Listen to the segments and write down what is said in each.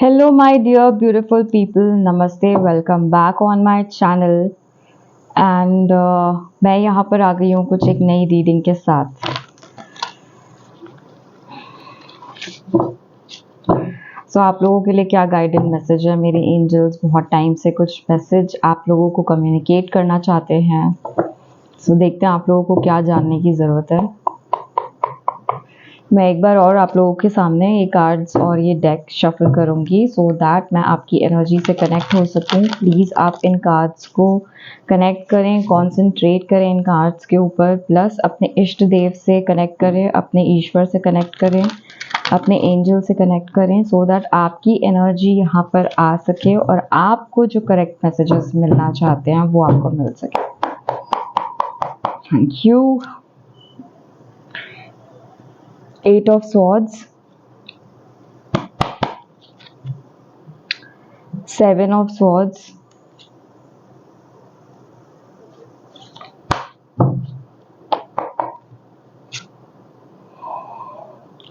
Hello, my dear beautiful people. Namaste. Welcome back on my channel. And मैं यहाँ पर आ गई हूँ कुछ एक नई रीडिंग के साथ। आप लोगों के लिए क्या गाइडेड मैसेज है? मेरे एंजल्स बहुत टाइम से कुछ मैसेज आप लोगों को कम्युनिकेट करना चाहते हैं। देखते हैं आप लोगों को क्या जानने की ज़रूरत है। मैं एक बार और आप लोगों के सामने ये कार्ड्स और ये डेक शफल करूँगी सो दैट मैं आपकी एनर्जी से कनेक्ट हो सकूँ। प्लीज़ आप इन कार्ड्स को कनेक्ट करें, कॉन्सेंट्रेट करें इन कार्ड्स के ऊपर, प्लस अपने इष्ट देव से कनेक्ट करें, अपने ईश्वर से कनेक्ट करें, अपने एंजल से कनेक्ट करें सो दैट आपकी एनर्जी यहाँ पर आ सके और आपको जो करेक्ट मैसेजेस मिलना चाहते हैं वो आपको मिल सके। Thank you. Eight of Swords, Seven of Swords,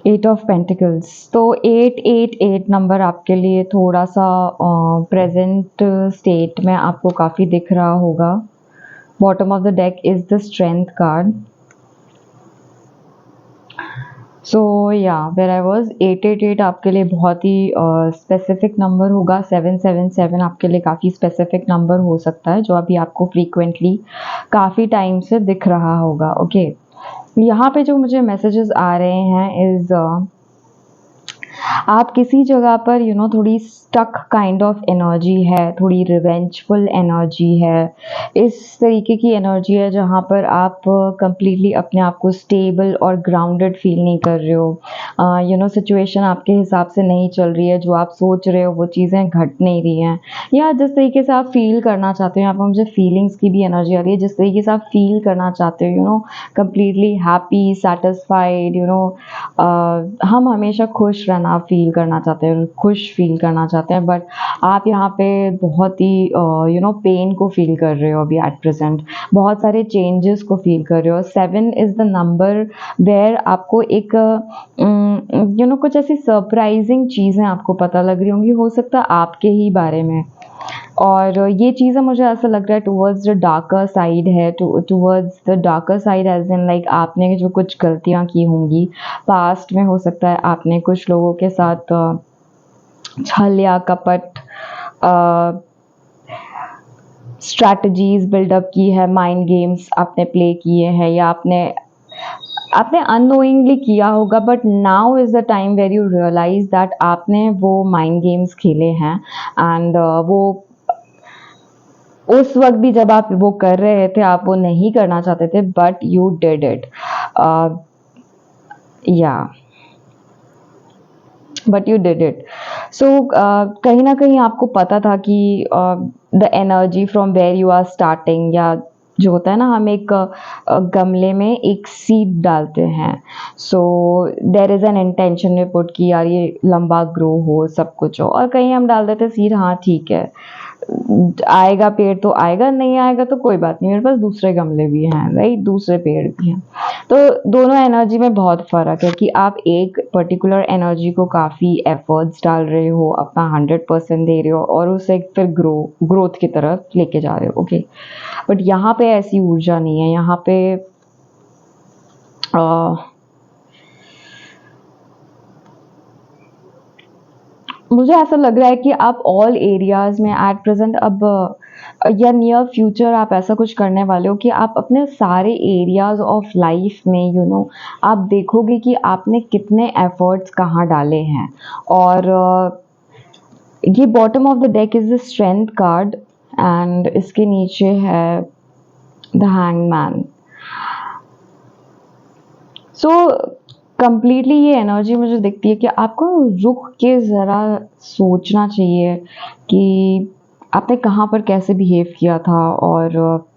eight of pentacles. तो 888 नंबर आपके लिए थोड़ा सा प्रेजेंट स्टेट में आपको काफ़ी दिख रहा होगा। Bottom of the deck is the strength card. So yeah where I was 888 आपके लिए बहुत ही स्पेसिफिक नंबर होगा। 777 आपके लिए काफ़ी स्पेसिफिक नंबर हो सकता है जो अभी आपको फ्रीक्वेंटली काफ़ी टाइम से दिख रहा होगा। ओके यहाँ पे जो मुझे मैसेजेस आ रहे हैं इज़ आप किसी जगह पर थोड़ी स्टक काइंड ऑफ एनर्जी है, थोड़ी रिवेंजफुल एनर्जी है, इस तरीके की एनर्जी है जहाँ पर आप कंप्लीटली अपने आप को स्टेबल और ग्राउंडेड फील नहीं कर रहे हो। सिचुएशन आपके हिसाब से नहीं चल रही है, जो आप सोच रहे हो वो चीज़ें घट नहीं रही हैं, या जिस तरीके से आप फील करना चाहते हो, यहाँ पर मुझे फीलिंग्स की भी एनर्जी आ रही है। जिस तरीके से आप फील करना चाहते हो कंप्लीटली हैप्पी, सेटिस्फाइड, हम हमेशा खुश रहना फील करना चाहते हैं, खुश फील करना चाहते हैं, बट आप यहाँ पे बहुत ही पेन को फील कर रहे हो अभी एट प्रेजेंट, बहुत सारे चेंजेस को फील कर रहे हो। 7 इज़ द नंबर वेयर आपको एक कुछ ऐसी सरप्राइजिंग चीज़ें आपको पता लग रही होंगी, हो सकता है आपके ही बारे में, और ये चीज़ें मुझे ऐसा लग रहा है टुवर्ड्स द डार्कर साइड है, towards the darker side as in like आपने जो कुछ गलतियाँ की होंगी पास्ट में, हो सकता है आपने कुछ लोगों के साथ छल या कपट स्ट्रैटेजीज बिल्डअप की है, माइंड गेम्स आपने प्ले किए हैं, या आपने अननोइंगली किया होगा, but now is the time where you realise that आपने वो माइंड गेम्स खेले हैं। एंड वो उस वक्त भी जब आप वो कर रहे थे आप वो नहीं करना चाहते थे, बट यू डिड इट। या but you did it. So कहीं ना कहीं आपको पता था कि the energy from where you are starting, या जो होता है ना, हम एक गमले में एक सीड डालते हैं, सो देर इज़ एन इंटेंशन में पुट कि यार ये लंबा ग्रो हो, सब कुछ हो, और कहीं हम डाल देते सीड, हाँ ठीक है आएगा पेड़ तो आएगा, नहीं आएगा तो कोई बात नहीं, मेरे पास दूसरे गमले भी हैं, राइट, दूसरे पेड़ भी हैं। तो दोनों एनर्जी में बहुत फ़र्क है कि आप एक पर्टिकुलर एनर्जी को काफ़ी एफर्ट्स डाल रहे हो, अपना 100% दे रहे हो और उसे फिर ग्रोथ की तरफ लेके जा रहे हो। ओके बट यहाँ पे ऐसी ऊर्जा नहीं है। यहाँ पे मुझे ऐसा लग रहा है कि आप ऑल एरियाज़ में एट प्रेजेंट अब या नियर फ्यूचर आप ऐसा कुछ करने वाले हो कि आप अपने सारे एरियाज़ ऑफ लाइफ में आप देखोगे कि आपने कितने एफर्ट्स कहाँ डाले हैं। और ये bottom of the deck is the strength card and इसके नीचे है द हैंगमैन। सो कंप्लीटली ये एनर्जी मुझे दिखती है कि आपको रुक के ज़रा सोचना चाहिए कि आपने कहाँ पर कैसे बिहेव किया था, और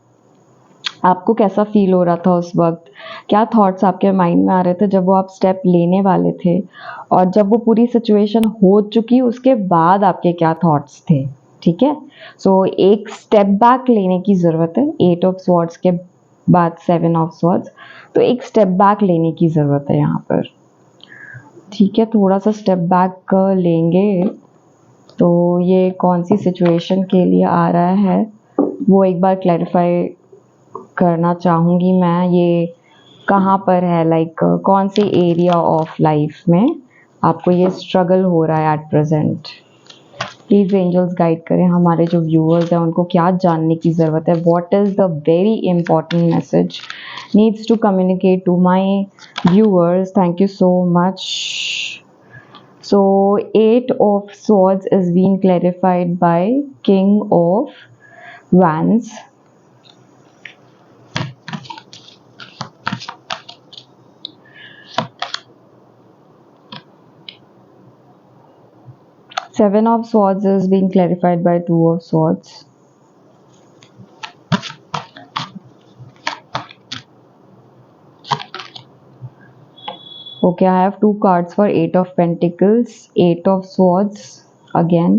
आपको कैसा फील हो रहा था उस वक्त, क्या थॉट्स आपके माइंड में आ रहे थे जब वो आप स्टेप लेने वाले थे, और जब वो पूरी सिचुएशन हो चुकी उसके बाद आपके क्या थॉट्स थे। ठीक है, सो एक स्टेप बैक लेने की ज़रूरत है। 8 ऑफ स्वॉर्ड्स के बाद 7 ऑफ स्वॉर्ड्स, तो एक स्टेप बैक लेने की ज़रूरत है यहाँ पर। ठीक है, थोड़ा सा स्टेप बैक लेंगे तो ये कौन सी सिचुएशन के लिए आ रहा है वो एक बार क्लैरिफाई करना चाहूँगी मैं। ये कहाँ पर है, लाइक कौन से एरिया ऑफ लाइफ में आपको ये स्ट्रगल हो रहा है at present. Please angels guide करें हमारे जो व्यूअर्स हैं उनको क्या जानने की ज़रूरत है। What is the very important message needs to communicate to my viewers. Thank you so much. So 8 of swords is being clarified by King of Wands. Seven of swords is being clarified by Two of Swords. Okay, I have two cards for Eight of Pentacles, Eight of Swords again,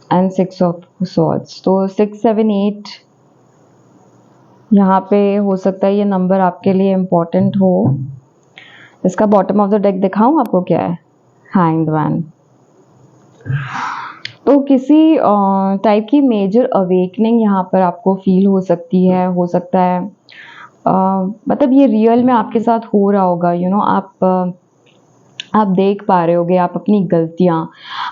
and Six of Swords. तो 6, 7, 8 यहाँ पे हो सकता है ये number आपके लिए important हो। इसका बॉटम ऑफ द डेक दिखाऊं आपको क्या है? Hanged man. तो किसी टाइप की मेजर अवेकनिंग यहाँ पर आपको फील हो सकती है, हो सकता है मतलब ये रियल में आपके साथ हो रहा होगा। आप देख पा रहे होगे आप अपनी गलतियाँ,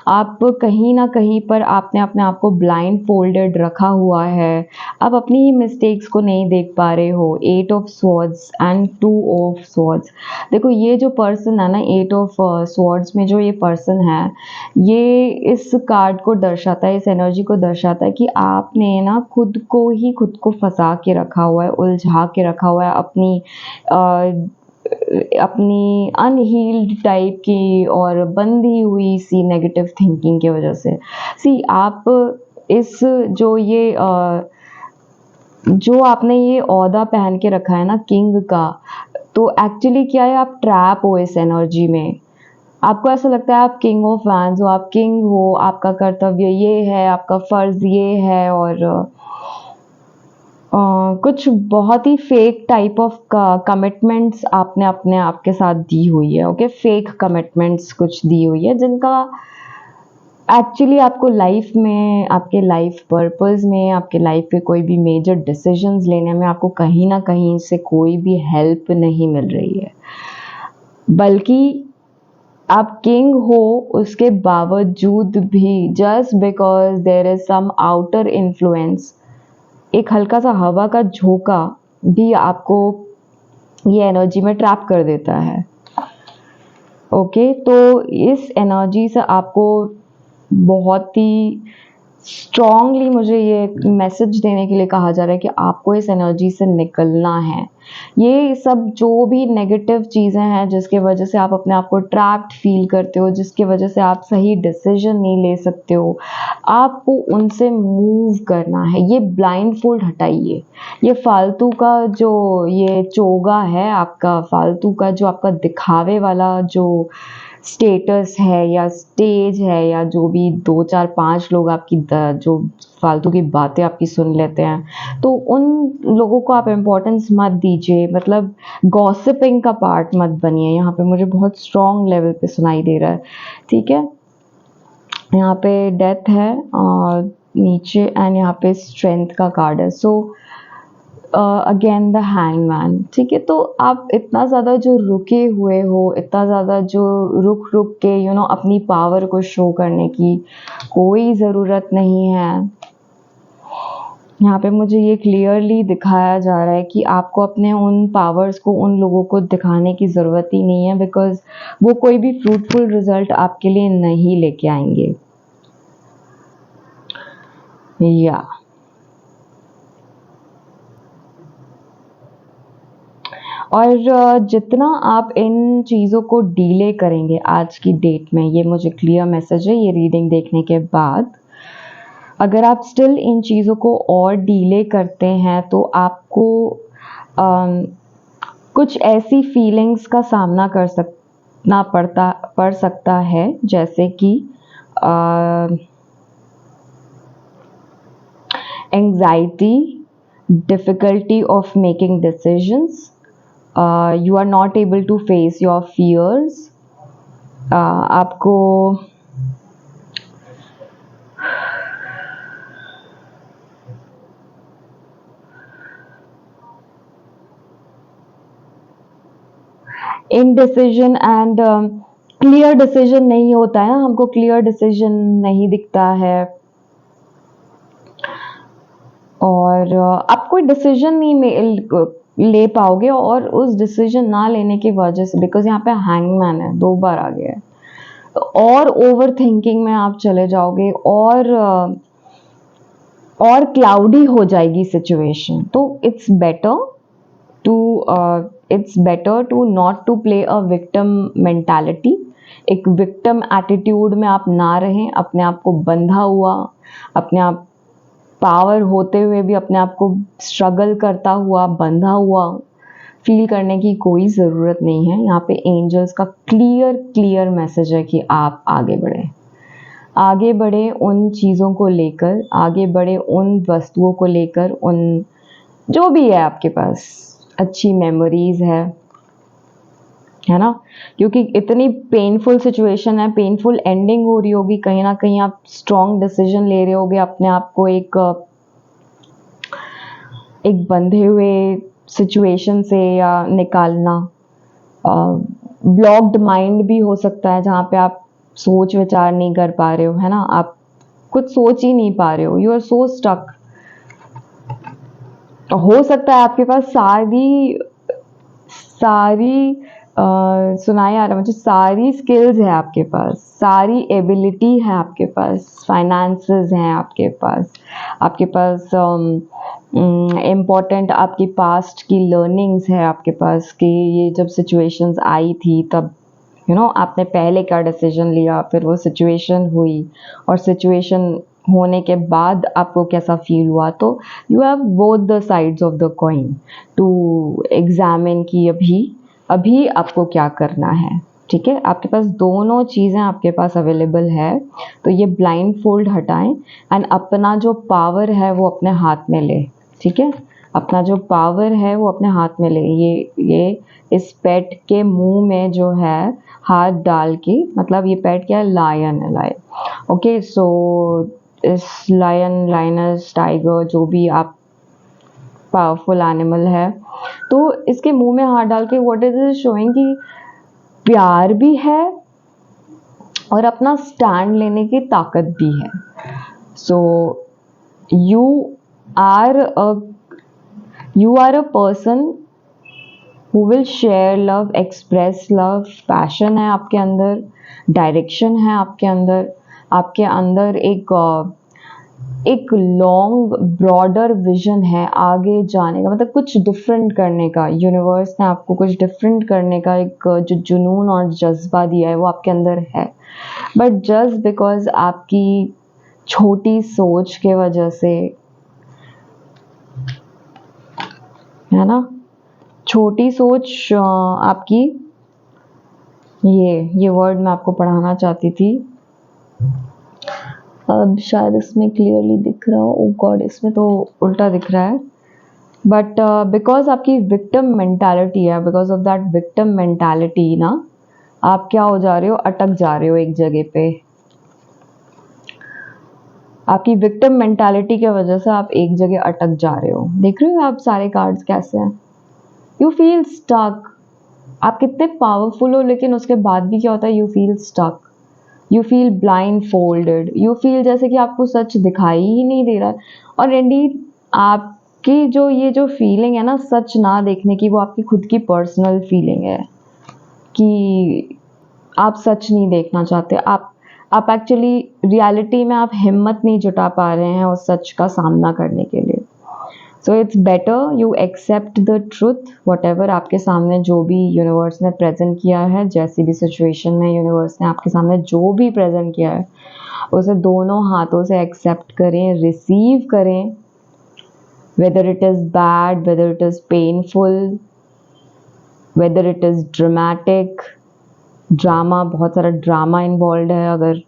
आप कहीं ना कहीं पर आपने अपने आप को ब्लाइंड फोल्डेड रखा हुआ है, आप अपनी ही मिस्टेक्स को नहीं देख पा रहे हो। 8 of swords and 2 of swords. देखो ये जो पर्सन है ना, 8 ऑफ स्वॉर्ड्स में जो ये पर्सन है, ये इस कार्ड को दर्शाता है, इस एनर्जी को दर्शाता है कि आपने ना खुद को फंसा के रखा हुआ है, उलझा के रखा हुआ है अपनी अनहील्ड टाइप की और बंधी हुई सी नेगेटिव थिंकिंग की वजह से। आप इस जो आपने ये ओहदा पहन के रखा है ना किंग का, तो एक्चुअली क्या है, आप ट्रैप हो इस एनर्जी में। आपको ऐसा लगता है आप किंग ऑफ वैंड्स हो, आप किंग हो, आपका कर्तव्य ये है, आपका फर्ज ये है, और कुछ बहुत ही फेक टाइप ऑफ कमिटमेंट्स आपने अपने आप के साथ दी हुई है। ओके, फेक कमिटमेंट्स कुछ दी हुई है जिनका एक्चुअली आपको लाइफ में, आपके लाइफ पर्पस में, आपके लाइफ के कोई भी मेजर डिसीजंस लेने में आपको कहीं ना कहीं से कोई भी हेल्प नहीं मिल रही है। बल्कि आप किंग हो उसके बावजूद भी, just because there is some outer influence, एक हल्का सा हवा का झोंका भी आपको ये एनर्जी में ट्रैप कर देता है। ओके, तो इस एनर्जी से आपको बहुत ही स्ट्रॉन्गली मुझे ये मैसेज देने के लिए कहा जा रहा है कि आपको इस एनर्जी से निकलना है। ये सब जो भी नेगेटिव चीज़ें हैं जिसके वजह से आप अपने आप को ट्रैप्ड फील करते हो, जिसकी वजह से आप सही डिसीजन नहीं ले सकते हो, आपको उनसे मूव करना है। ये ब्लाइंड फोल्ड हटाइए, ये फालतू का जो ये चोगा है आपका, फालतू का जो आपका दिखावे वाला जो स्टेटस है या स्टेज है, या जो भी 2, 4, 5 लोग आपकी जो फालतू की बातें आपकी सुन लेते हैं, तो उन लोगों को आप इम्पोर्टेंस मत दीजिए। मतलब गॉसिपिंग का पार्ट मत बनिए। यहाँ पे मुझे बहुत स्ट्रॉन्ग लेवल पे सुनाई दे रहा है। ठीक है, यहाँ पे डेथ है और नीचे, एंड यहाँ पे स्ट्रेंथ का कार्ड है। So again the hangman. ठीक है, तो आप इतना ज़्यादा जो रुके हुए हो, इतना ज़्यादा जो रुक के अपनी पावर को शो करने की कोई ज़रूरत नहीं है। यहाँ पे मुझे ये क्लियरली दिखाया जा रहा है कि आपको अपने उन पावर्स को उन लोगों को दिखाने की ज़रूरत ही नहीं है, बिकॉज वो कोई भी फ्रूटफुल रिजल्ट आपके लिए नहीं लेके आएंगे। या और जितना आप इन चीज़ों को डीले करेंगे आज की डेट में, ये मुझे क्लियर मैसेज है ये रीडिंग देखने के बाद, अगर आप स्टिल इन चीज़ों को और डीले करते हैं तो आपको कुछ ऐसी फीलिंग्स का सामना पड़ सकता है, जैसे कि anxiety, difficulty of making decisions, you are not able to face your fears, आपको इनडिसीजन एंड क्लियर डिसीजन नहीं होता है ना, हमको क्लियर डिसीजन नहीं दिखता है, और आप कोई डिसीजन नहीं ले पाओगे, और उस डिसीजन ना लेने की वजह से, बिकॉज यहाँ पे हैंगमैन है, 2 बार आ गया है, तो और ओवर थिंकिंग में आप चले जाओगे, और क्लाउडी हो जाएगी सिचुएशन। तो it's better to not to play a victim mentality. एक विक्टिम एटीट्यूड में आप ना रहें, अपने आप को बंधा हुआ, अपने आप पावर होते हुए भी अपने आप को स्ट्रगल करता हुआ, बंधा हुआ फील करने की कोई ज़रूरत नहीं है। यहाँ पे एंजल्स का क्लियर मैसेज है कि आप आगे बढ़ें, आगे बढ़े उन चीज़ों को लेकर, आगे बढ़े उन वस्तुओं को लेकर, उन जो भी है आपके पास, अच्छी मेमोरीज है ना, क्योंकि इतनी पेनफुल सिचुएशन है, पेनफुल एंडिंग हो रही होगी, कहीं ना कहीं आप स्ट्रॉन्ग डिसीजन ले रहे होगे अपने आप को एक बंधे हुए सिचुएशन से या निकालना। ब्लॉक्ड माइंड भी हो सकता है, जहाँ पे आप सोच विचार नहीं कर पा रहे हो, है ना, आप कुछ सोच ही नहीं पा रहे हो, यू आर सो स्टक। हो सकता है आपके पास सारी सुनाई आ रहा है मुझे, सारी स्किल्स है आपके पास, सारी एबिलिटी है आपके पास, फाइनेंसेस हैं आपके पास इम्पोर्टेंट आपकी पास्ट की लर्निंग्स है आपके पास, कि ये जब सिचुएशंस आई थी तब आपने पहले क्या डिसीजन लिया, फिर वो सिचुएशन हुई, और सिचुएशन होने के बाद आपको कैसा फील हुआ। तो you have both the sides of the coin to examine कि अभी आपको क्या करना है। ठीक है, आपके पास दोनों चीज़ें आपके पास अवेलेबल है, तो ये ब्लाइंड फोल्ड हटाएं एंड अपना जो पावर है वो अपने हाथ में ले। ठीक है, अपना जो पावर है वो अपने हाथ में ले। ये इस पेट के मुंह में जो है हाथ डाल के, मतलब ये पेट क्या है, लायन है, लायन। ओके, सो इस लायन, लाइनस, टाइगर, जो भी आप पावरफुल एनिमल है, तो इसके मुंह में हाथ डाल के व्हाट इज इट शोइंग कि प्यार भी है और अपना स्टैंड लेने की ताकत भी है। So you are a person who will share love, express love, passion है आपके अंदर, डायरेक्शन है आपके अंदर एक लॉन्ग ब्रॉडर विजन है आगे जाने का, मतलब कुछ डिफरेंट करने का। यूनिवर्स ने आपको कुछ डिफरेंट करने का एक जो जुनून और जज्बा दिया है वो आपके अंदर है, बट जस्ट बिकॉज आपकी छोटी सोच के वजह से, है ना, छोटी सोच आपकी, ये वर्ड मैं आपको पढ़ाना चाहती थी, अब शायद इसमें क्लियरली दिख रहा हो, ओ गॉड इसमें तो उल्टा दिख रहा है, बट बिकॉज आपकी विक्टिम मेंटालिटी है, because of that victim mentality ना, आप क्या हो जा रहे हो, अटक जा रहे हो एक जगह पे। आपकी विक्टिम मेंटालिटी की वजह से आप एक जगह अटक जा रहे हो। देख रहे हो आप सारे कार्ड्स कैसे हैं, यू फील स्टक। आप कितने पावरफुल हो, लेकिन उसके बाद भी क्या होता है, you feel stuck, you feel blindfolded, you feel जैसे कि आपको सच दिखाई ही नहीं दे रहा है। और इंडीड आपकी जो फीलिंग है ना सच ना देखने की, वो आपकी खुद की पर्सनल फीलिंग है कि आप सच नहीं देखना चाहते, आप एक्चुअली रियलिटी में आप हिम्मत नहीं जुटा पा रहे हैं उस सच का सामना करने के लिए। So it's better you accept the truth, whatever आपके सामने जो भी यूनिवर्स ने प्रेजेंट किया है, जैसी भी सिचुएशन में यूनिवर्स ने आपके सामने जो भी प्रेजेंट किया है, उसे दोनों हाथों से एक्सेप्ट करें, रिसीव करें, whether it is bad, whether it is painful, whether it is dramatic, drama, बहुत सारा ड्रामा इन्वॉल्व है, अगर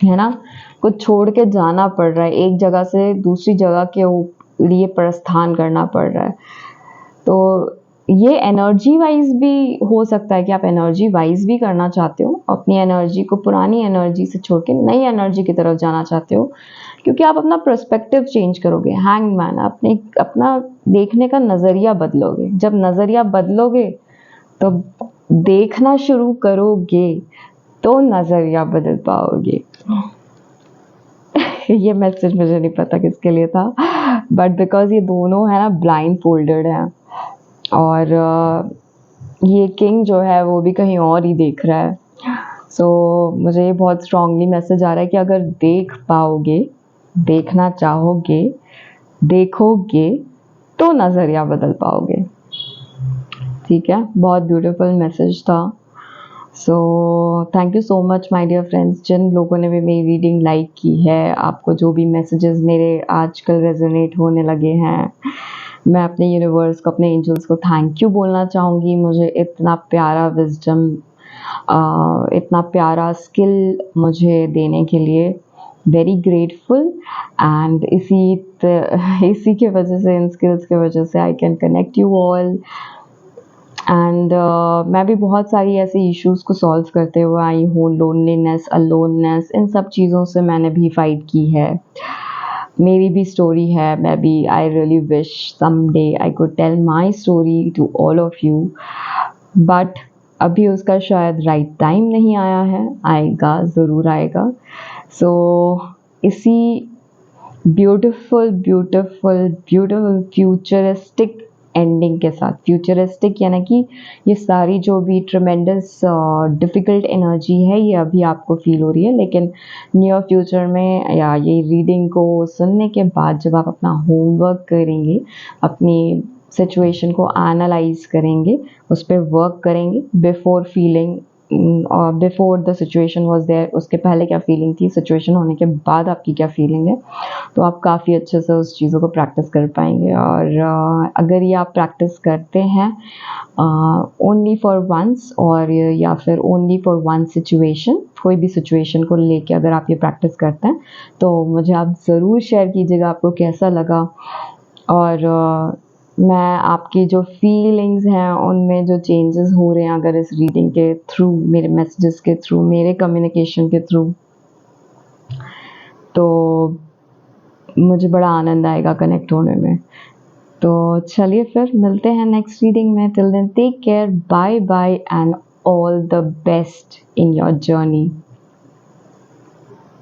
है ना, कुछ छोड़ के जाना पड़ रहा है, एक जगह से दूसरी जगह के लिए प्रस्थान करना पड़ रहा है, तो ये एनर्जी वाइज भी हो सकता है कि आप एनर्जी वाइज भी करना चाहते हो, अपनी एनर्जी को पुरानी एनर्जी से छोड़ के नई एनर्जी की तरफ जाना चाहते हो, क्योंकि आप अपना पर्सपेक्टिव चेंज करोगे। हैंगमैन, अपना देखने का नज़रिया बदलोगे। जब नज़रिया बदलोगे तो देखना शुरू करोगे तो नज़रिया बदल पाओगे। ये मैसेज मुझे नहीं पता किसके लिए था, बट बिकॉज ये दोनों है ना ब्लाइंड फोल्डेड हैं, और ये किंग जो है वो भी कहीं और ही देख रहा है। सो मुझे ये बहुत स्ट्रांगली मैसेज आ रहा है कि अगर देख पाओगे, देखना चाहोगे, देखोगे तो नज़रिया बदल पाओगे। ठीक है, बहुत ब्यूटीफुल मैसेज था। So thank you so much my dear friends, जिन लोगों ने भी मेरी रीडिंग लाइक की है, आपको जो भी मैसेजेस मेरे आजकल रेजोनेट होने लगे हैं, मैं अपने यूनिवर्स को, अपने एंजल्स को थैंक यू बोलना चाहूँगी। मुझे इतना प्यारा विजडम, इतना प्यारा स्किल मुझे देने के लिए वेरी ग्रेटफुल। एंड इसी के वजह से, इन स्किल्स के वजह से I can connect you all. And मैं भी बहुत सारी ऐसे इश्यूज़ को सॉल्व करते हुए आई हूँ। लोनलीनेस, अलोननेस, इन सब चीज़ों से मैंने भी फाइट की है। मेरी भी स्टोरी है। मैं भी, I really wish someday I could tell my story to all of you, but अभी उसका शायद राइट टाइम नहीं आया है। आएगा, ज़रूर आएगा। सो इसी beautiful beautiful beautiful futuristic ending के साथ, फ्यूचरिस्टिक यानी कि ये सारी जो भी ट्रमेंडस डिफ़िकल्ट एनर्जी है ये अभी आपको फील हो रही है, लेकिन नियर फ्यूचर में या ये रीडिंग को सुनने के बाद जब आप अपना होमवर्क करेंगे, अपनी सिचुएशन को एनालाइज करेंगे, उस पर वर्क करेंगे, बिफोर फीलिंग और before the situation was there, उसके पहले क्या फीलिंग थी, सिचुएशन होने के बाद आपकी क्या फीलिंग है, तो आप काफ़ी अच्छे से उस चीज़ों को प्रैक्टिस कर पाएंगे। और अगर ये आप प्रैक्टिस करते हैं ओनली फॉर वंस, और या फिर ओनली फॉर वन सिचुएशन, कोई भी सिचुएशन को लेके अगर आप ये प्रैक्टिस करते हैं तो मुझे आप ज़रूर शेयर कीजिएगा आपको कैसा लगा। और मैं आपकी जो फीलिंग्स हैं उनमें जो चेंजेस हो रहे हैं अगर इस रीडिंग के थ्रू, मेरे मैसेजेस के थ्रू, मेरे कम्युनिकेशन के थ्रू, तो मुझे बड़ा आनंद आएगा कनेक्ट होने में। तो चलिए फिर मिलते हैं नेक्स्ट रीडिंग में। Till then take care, bye bye and all the best in your journey.